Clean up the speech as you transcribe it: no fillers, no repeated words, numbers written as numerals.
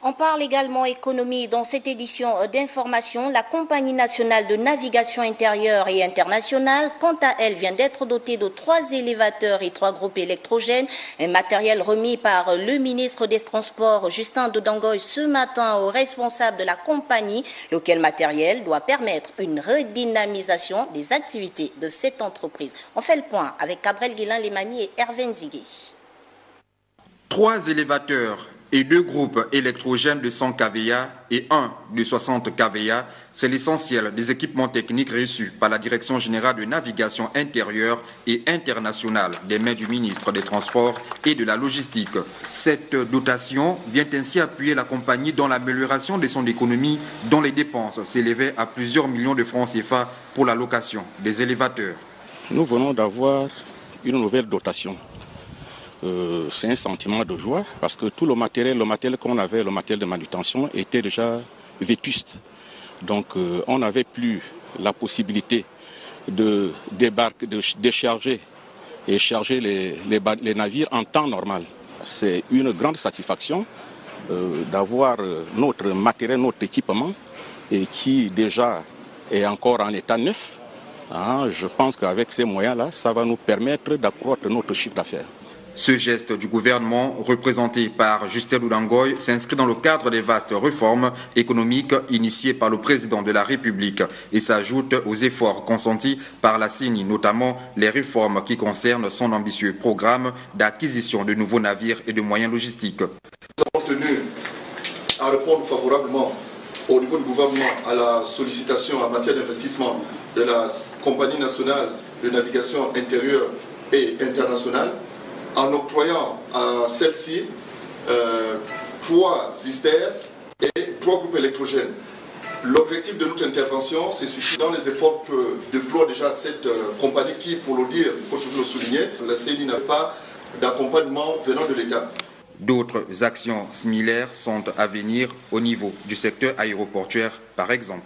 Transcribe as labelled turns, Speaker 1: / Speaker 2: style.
Speaker 1: On parle également économie dans cette édition d'information. La Compagnie nationale de navigation intérieure et internationale, quant à elle, vient d'être dotée de 3 élévateurs et 3 groupes électrogènes. Un matériel remis par le ministre des Transports, Justin Dodangoy, ce matin aux responsables de la compagnie, lequel matériel doit permettre une redynamisation des activités de cette entreprise. On fait le point avec Gabriel Guillain-Lemami et Hervé Nzigué.
Speaker 2: 3 élévateurs et 2 groupes électrogènes de 100 kVA et 1 de 60 kVA, c'est l'essentiel des équipements techniques reçus par la Direction générale de navigation intérieure et internationale des mains du ministre des Transports et de la Logistique. Cette dotation vient ainsi appuyer la compagnie dans l'amélioration de son économie, dont les dépenses s'élevaient à plusieurs millions de francs CFA pour la location des élévateurs.
Speaker 3: Nous venons d'avoir une nouvelle dotation. C'est un sentiment de joie parce que tout le matériel qu'on avait, le matériel de manutention, était déjà vétuste. Donc on n'avait plus la possibilité de débarquer, de décharger et charger les navires en temps normal. C'est une grande satisfaction d'avoir notre matériel, notre équipement, et qui déjà est encore en état neuf. Je pense qu'avec ces moyens-là, ça va nous permettre d'accroître notre chiffre d'affaires.
Speaker 2: Ce geste du gouvernement, représenté par Justin Dodangoy, s'inscrit dans le cadre des vastes réformes économiques initiées par le président de la République et s'ajoute aux efforts consentis par la CENI, notamment les réformes qui concernent son ambitieux programme d'acquisition de nouveaux navires et de moyens logistiques.
Speaker 4: Nous avons tenu à répondre favorablement au niveau du gouvernement à la sollicitation en matière d'investissement de la Compagnie nationale de navigation intérieure et internationale, en octroyant à celle-ci 3 zisters et 3 groupes électrogènes. L'objectif de notre intervention, c'est suffit dans les efforts que déploie déjà cette compagnie qui, pour le dire, il faut toujours le souligner, la CENI n'a pas d'accompagnement venant de l'État.
Speaker 2: D'autres actions similaires sont à venir au niveau du secteur aéroportuaire, par exemple.